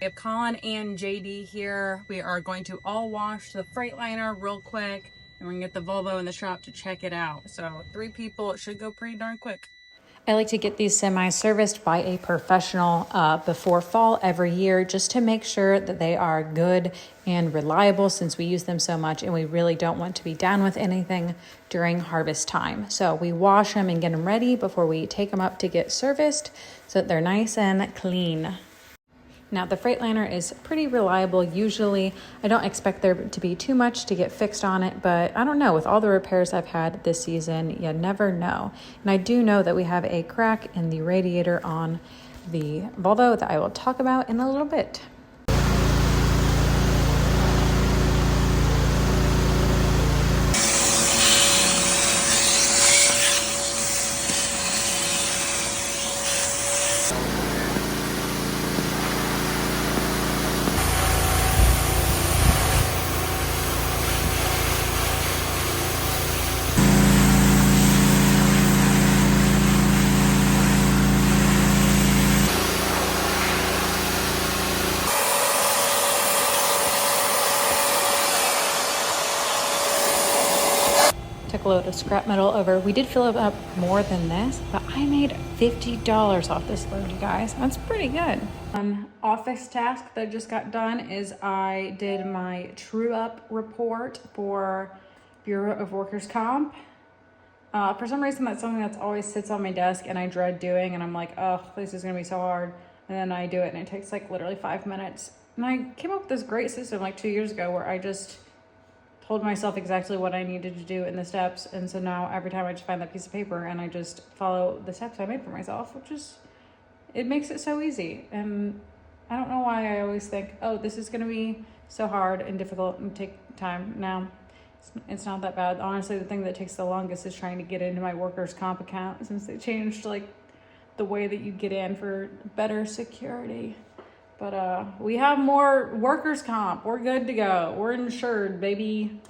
We have Colin and JD here. We are going to all wash the Freightliner real quick, and we're gonna get the Volvo in the shop to check it out. So 3 people, it should go pretty darn quick. I like to get these semis serviced by a professional before fall every year, just to make sure that they are good and reliable, since we use them so much and we really don't want to be down with anything during harvest time. So we wash them and get them ready before we take them up to get serviced so that they're nice and clean. Now the Freightliner is pretty reliable usually. I don't expect there to be too much to get fixed on it, but I don't know, with all the repairs I've had this season, you never know. And I do know that we have a crack in the radiator on the Volvo that I will talk about in a little bit. Took a load of scrap metal over. We did fill it up more than this, but I made $50 off this load, you guys. That's pretty good. Office task that I just got done is I did my true up report for Bureau of Workers' Comp. For some reason, that's something that's always sits on my desk and I dread doing, and I'm like, oh, this is gonna be so hard. And then I do it and it takes like literally 5 minutes. And I came up with this great system like 2 years ago where I just told myself exactly what I needed to do in the steps, and so now every time I just find that piece of paper and I just follow the steps I made for myself, which is, it makes it so easy. And I don't know why I always think, oh, this is gonna be so hard and difficult and take time. Now it's not that bad. Honestly, the thing that takes the longest is trying to get into my workers' comp account, since they changed like the way that you get in for better security. But we have more workers' comp. We're good to go. We're insured, baby.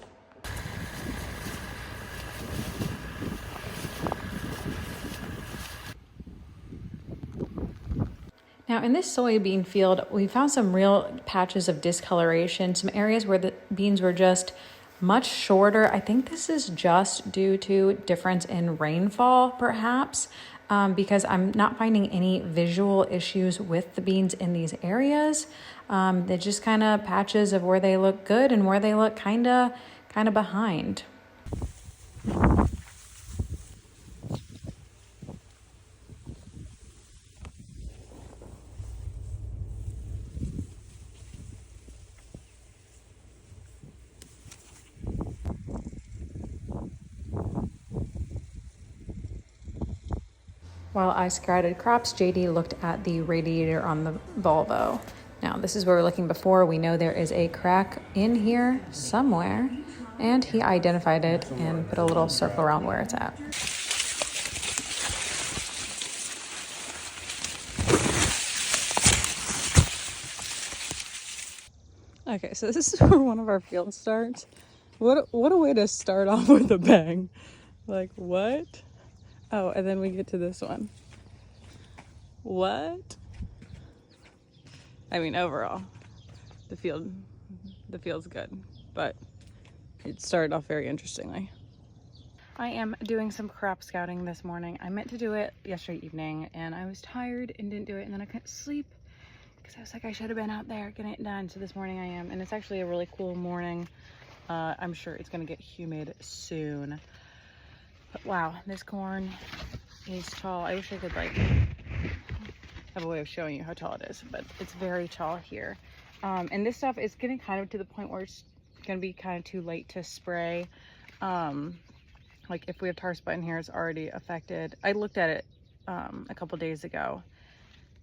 Now in this soybean field, we found some real patches of discoloration, some areas where the beans were just much shorter. I think this is just due to difference in rainfall, perhaps. Because I'm not finding any visual issues with the beans in these areas. They're just kind of patches of where they look good and where they look kind of behind. While I scouted crops, JD looked at the radiator on the Volvo. Now, this is where we're looking before. We know there is a crack in here somewhere, and he identified it and put a little circle around where it's at. Okay, so this is where one of our fields starts. What a way to start off with a bang. Like, what? Oh, and then we get to this one. What? I mean, overall, the field's good, but it started off very interestingly. I am doing some crop scouting this morning. I meant to do it yesterday evening, and I was tired and didn't do it, and then I couldn't sleep because I was like, I should have been out there getting it done. So this morning I am, and it's actually a really cool morning. I'm sure it's gonna get humid soon. But wow, this corn is tall. I wish I could like have a way of showing you how tall it is, but it's very tall here. And this stuff is getting kind of to the point where it's gonna be kind of too late to spray. Like if we have tar spot in here, it's already affected. I looked at it a couple days ago,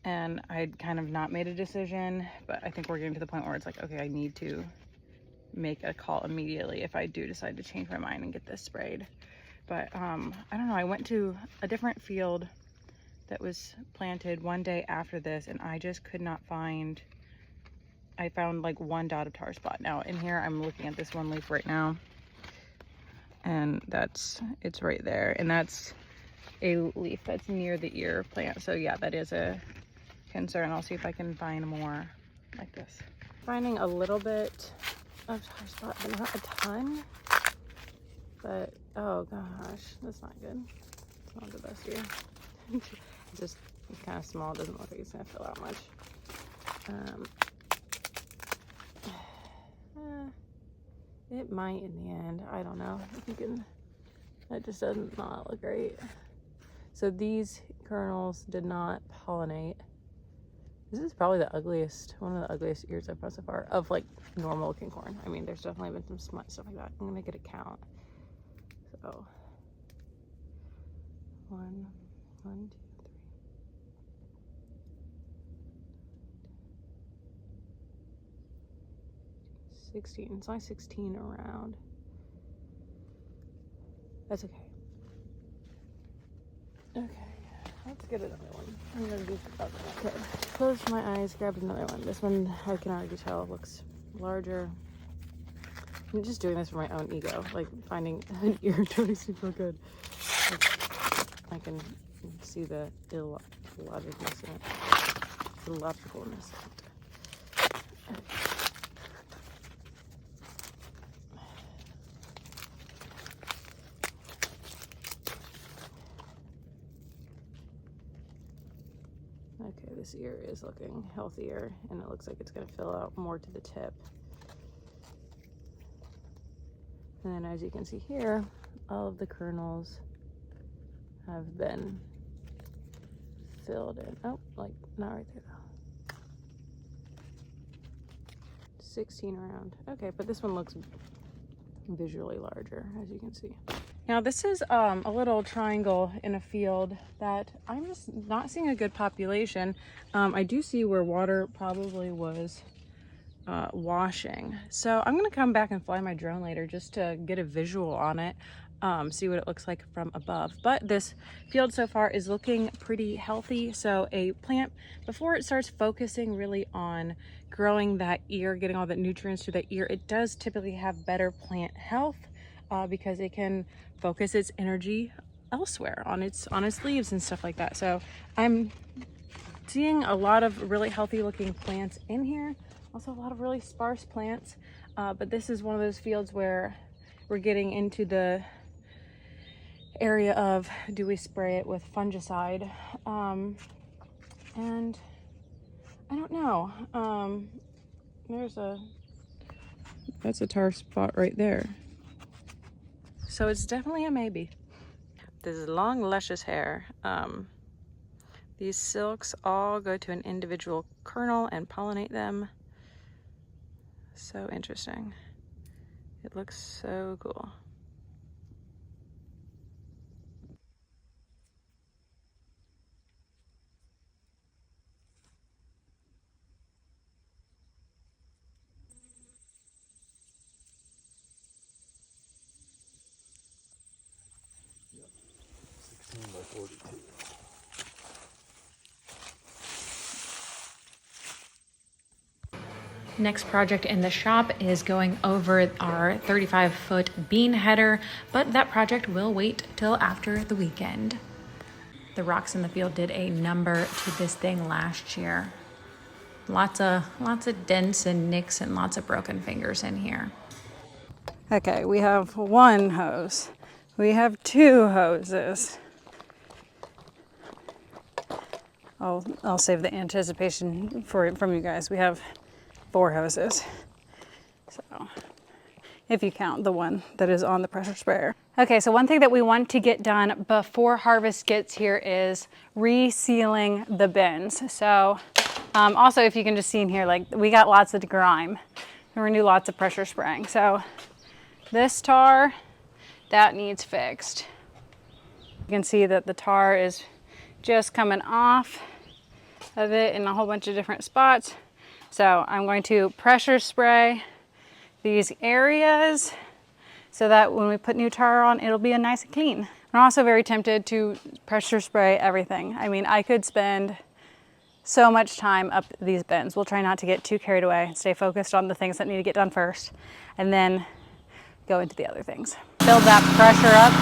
and I had kind of not made a decision, but I think we're getting to the point where it's like, okay, I need to make a call immediately if I do decide to change my mind and get this sprayed. But I don't know, I went to a different field that was planted one day after this, and I just could not find, I found like one dot of tar spot. Now in here, I'm looking at this one leaf right now, and it's right there, and that's a leaf that's near the ear plant. So yeah, that is a concern. I'll see if I can find more like this. Finding a little bit of tar spot, but not a ton. But oh gosh, that's not good. It's not the best here. It's just kind of small. It doesn't look like it's gonna fill out much. It might in the end. I don't know. If you can. That just does not look great. So these kernels did not pollinate. This is probably the ugliest, one of the ugliest ears I've found so far of like normal looking corn. I mean, there's definitely been some smut stuff like that. I'm gonna get a count. So 1, 2, 3. 16. It's only 16 around. That's okay. Okay, let's get another one. I'm gonna do the other one. Okay, close my eyes, grab another one. This one I can already tell looks larger. I'm just doing this for my own ego, like finding an ear to makes me feel good. I can see the illogicalness in it. Illogicalness in it. Okay, this ear is looking healthier and it looks like it's going to fill out more to the tip. And then as you can see here, all of the kernels have been filled in. Oh, like not right there though. 16 around. Okay, but this one looks visually larger, as you can see. Now this is a little triangle in a field that I'm just not seeing a good population. I do see where water probably was washing. So I'm gonna come back and fly my drone later just to get a visual on it, see what it looks like from above. But this field so far is looking pretty healthy. So a plant, before it starts focusing really on growing that ear, getting all the nutrients to the ear, it does typically have better plant health. Because it can focus its energy elsewhere on its leaves and stuff like that. So I'm seeing a lot of really healthy looking plants in here. Also a lot of really sparse plants. But this is one of those fields where we're getting into the area of, do we spray it with fungicide? And I don't know. That's a tar spot right there. So it's definitely a maybe. This is long, luscious hair. These silks all go to an individual kernel and pollinate them. So interesting. It looks so cool. Next project in the shop is going over our 35-foot bean header, but that project will wait till after the weekend. The rocks in the field did a number to this thing last year. Lots of dents and nicks and lots of broken fingers in here. Okay, we have one hose. We have two hoses. I'll save the anticipation from you guys. We have 4 hoses. So if you count the one that is on the pressure sprayer. Okay, so one thing that we want to get done before harvest gets here is resealing the bins. So also, if you can just see in here, like we got lots of grime and we're gonna do lots of pressure spraying. So this tar, that needs fixed. You can see that the tar is just coming off of it in a whole bunch of different spots. So I'm going to pressure spray these areas so that when we put new tar on, it'll be nice and clean. I'm also very tempted to pressure spray everything. I mean, I could spend so much time up these bins. We'll try not to get too carried away and stay focused on the things that need to get done first and then go into the other things. Build that pressure up.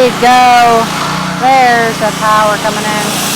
we go. There's the power coming in.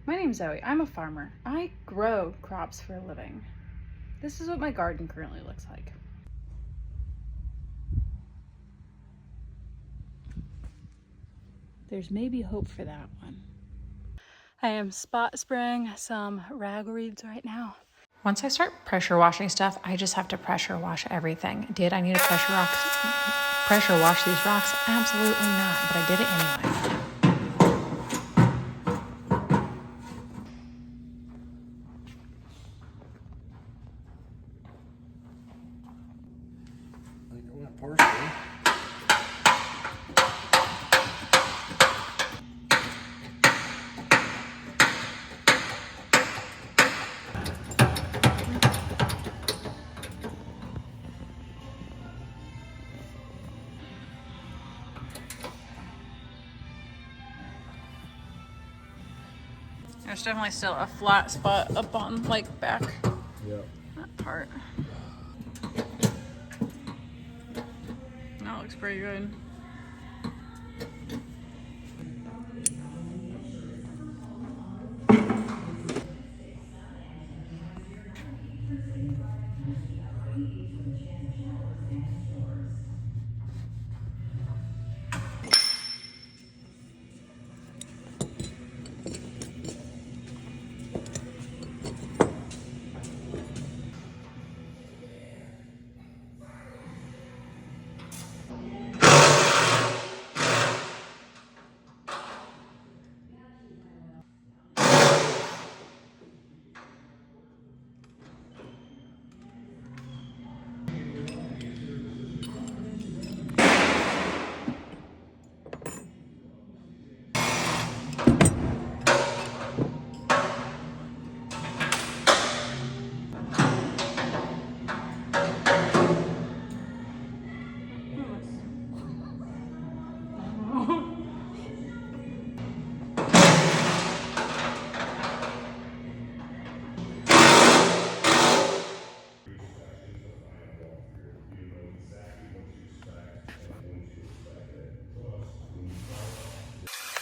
My name's Zoe. I'm a farmer. I grow crops for a living. This is what my garden currently looks like. There's maybe hope for that one. I am spot spraying some ragweeds right now. Once I start pressure washing stuff, I just have to pressure wash everything. Did I need to pressure wash these rocks? Absolutely not, but I did it anyway. Partially. There's definitely still a flat spot up on like back. Yeah. That part. That looks pretty good.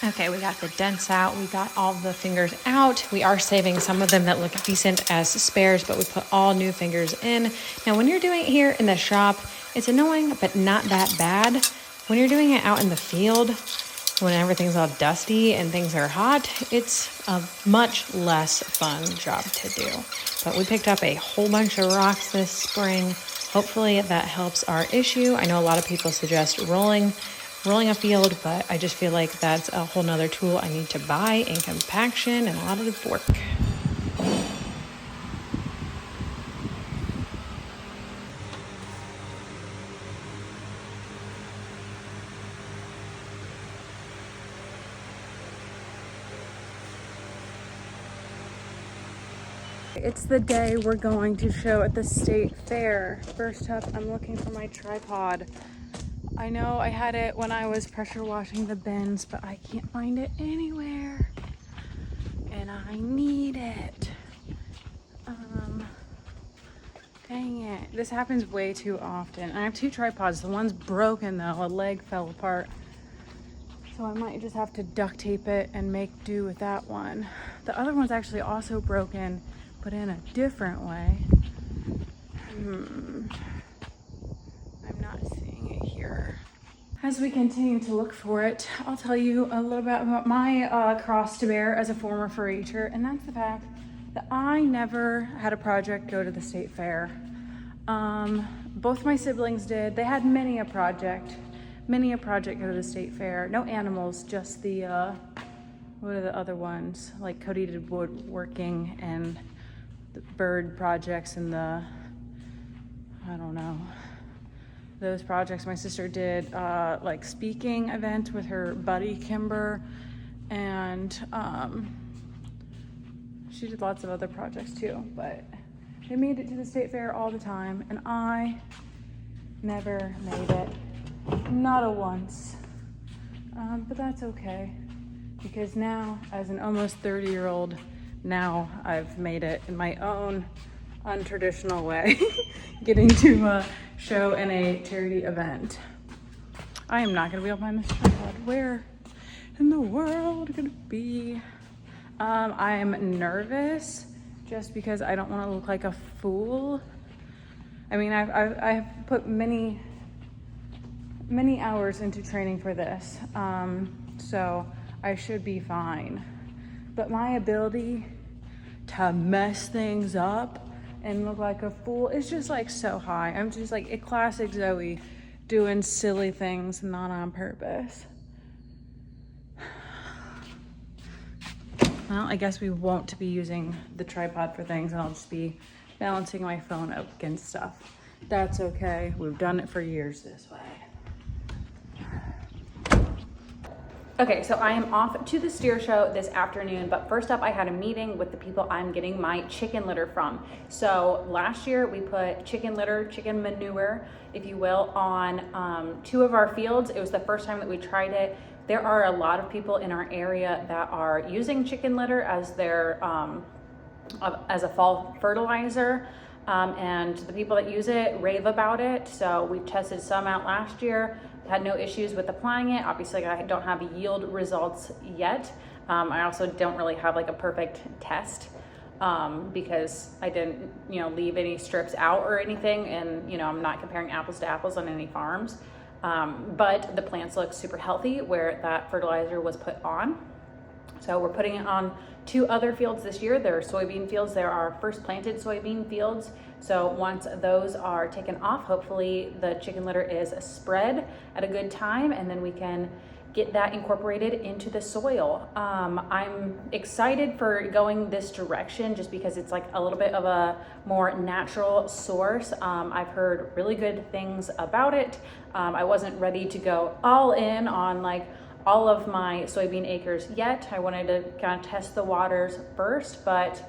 Okay, we got the dents out. We got all the fingers out. We are saving some of them that look decent as spares, but we put all new fingers in. Now, when you're doing it here in the shop, it's annoying, but not that bad. When you're doing it out in the field, when everything's all dusty and things are hot, it's a much less fun job to do. But we picked up a whole bunch of rocks this spring. Hopefully that helps our issue. I know a lot of people suggest rolling a field, but I just feel like that's a whole nother tool I need to buy in compaction and a lot of work. It's the day we're going to show at the state fair. First up, I'm looking for my tripod. I know I had it when I was pressure washing the bins, but I can't find it anywhere. And I need it. Dang it. This happens way too often. I have 2 tripods. The one's broken though. A leg fell apart. So I might just have to duct tape it and make do with that one. The other one's actually also broken, but in a different way. I'm not seeing it here. As we continue to look for it, I'll tell you a little bit about my cross to bear as a former 4-H'er, and that's the fact that I never had a project go to the state fair. Both my siblings did. They had many a project go to the state fair. No animals, just the, what are the other ones? Like Cody did woodworking and the bird projects and the, I don't know, those projects. My sister did like speaking event with her buddy Kimber, and she did lots of other projects too, but they made it to the state fair all the time, and I never made it, not a once. But that's okay, because now, as an almost 30-year-old, now I've made it in my own untraditional way, getting to show in a charity event. I am not gonna be able to find this tripod. Where in the world could it be? I am nervous just because I don't want to look like a fool. I mean, I've put many hours into training for this, so I should be fine. But my ability to mess things up and look like a fool is just like so high. I'm just like a classic Zoe doing silly things not on purpose. Well, I guess we won't be using the tripod for things, and I'll just be balancing my phone up against stuff. That's okay. We've done it for years this way. Okay, so I am off to the steer show this afternoon, but first up I had a meeting with the people I'm getting my chicken litter from. So last year we put chicken litter, chicken manure, if you will, on 2 of our fields. It was the first time that we tried it. There are a lot of people in our area that are using chicken litter as their as a fall fertilizer, and the people that use it rave about it. So we tested some out last year, had no issues with applying it. Obviously I don't have yield results yet. I also don't really have like a perfect test because I didn't, leave any strips out or anything, and I'm not comparing apples to apples on any farms. But the plants look super healthy where that fertilizer was put on. So we're putting it on 2 other fields this year. There are soybean fields. There are first planted soybean fields. So once those are taken off, hopefully the chicken litter is spread at a good time, and then we can get that incorporated into the soil. I'm excited for going this direction just because it's like a little bit of a more natural source. I've heard really good things about it. I wasn't ready to go all in on like all of my soybean acres yet. I wanted to kind of test the waters first, but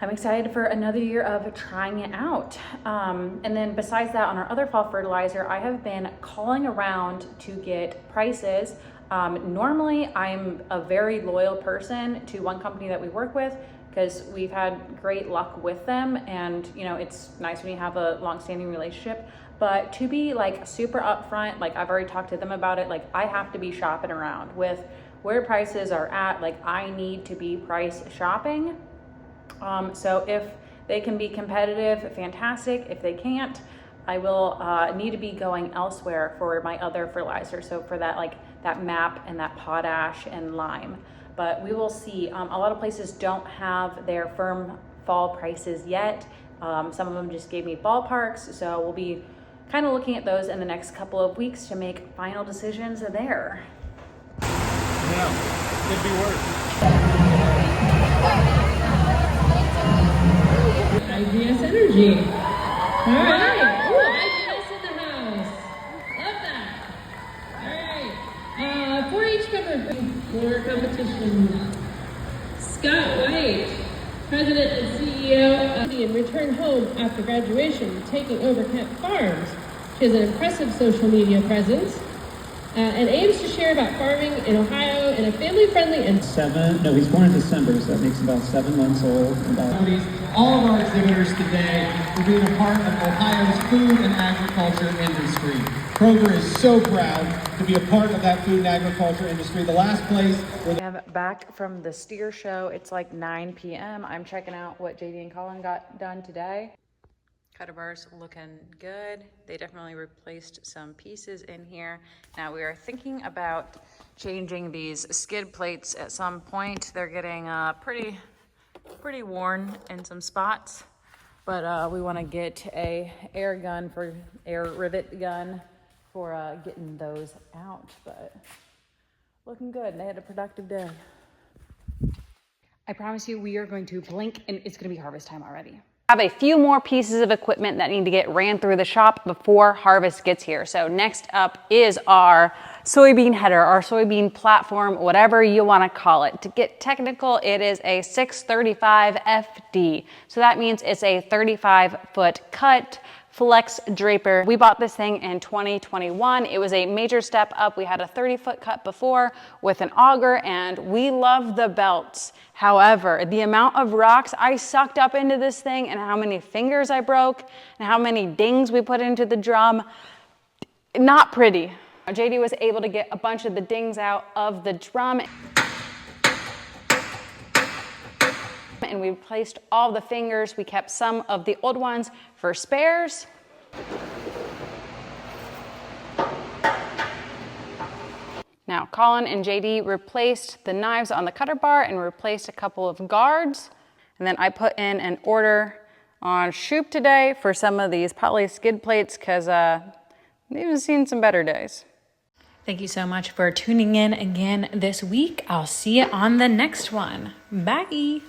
I'm excited for another year of trying it out. And then besides that, on our other fall fertilizer, I have been calling around to get prices. Normally, I'm a very loyal person to one company that we work with because we've had great luck with them, and it's nice when you have a long-standing relationship. But to be like super upfront, like I've already talked to them about it, like I have to be shopping around with where prices are at. Like I need to be price shopping. So if they can be competitive, fantastic. If they can't, I will need to be going elsewhere for my other fertilizer. So for that, like that MAP and that potash and lime. But we will see. A lot of places don't have their firm fall prices yet. Some of them just gave me ballparks. So we'll be kind of looking at those in the next couple of weeks to make final decisions there. Yeah, could be worse. IGS Energy. All right. Ooh, IGS in the house. Love that. All right. 4-H cover for competition. Scott White, President and CEO of and returned home after graduation, taking over Kent Farms. She has an impressive social media presence and aims to share about farming in Ohio in a family-friendly and he's born in December, so that makes about 7 months old. all of our exhibitors today for being a part of Ohio's food and agriculture industry. Kroger is so proud to be a part of that food and agriculture industry. The last place where I am back from the steer show. It's like 9 p.m. I'm checking out what JD and Colin got done today. Cutter bars looking good. They definitely replaced some pieces in here. Now we are thinking about changing these skid plates at some point. They're getting pretty worn in some spots, but we want to get a air rivet gun for getting those out. But looking good. They had a productive day. I promise you, we are going to blink and it's going to be harvest time already. Have a few more pieces of equipment that need to get ran through the shop before harvest gets here. So next up is our soybean header, our soybean platform, whatever you want to call it. To get technical, it is a 635 FD. So that means it's a 35-foot cut flex draper. We bought this thing in 2021. It was a major step up. We had a 30-foot cut before with an auger, and we love the belts. However, the amount of rocks I sucked up into this thing and how many fingers I broke and how many dings we put into the drum, not pretty. JD was able to get a bunch of the dings out of the drum, and we replaced all the fingers. We kept some of the old ones for spares. Now, Colin and JD replaced the knives on the cutter bar and replaced a couple of guards. And then I put in an order on Shoop today for some of these poly skid plates because they've seen some better days. Thank you so much for tuning in again this week. I'll see you on the next one. Bye.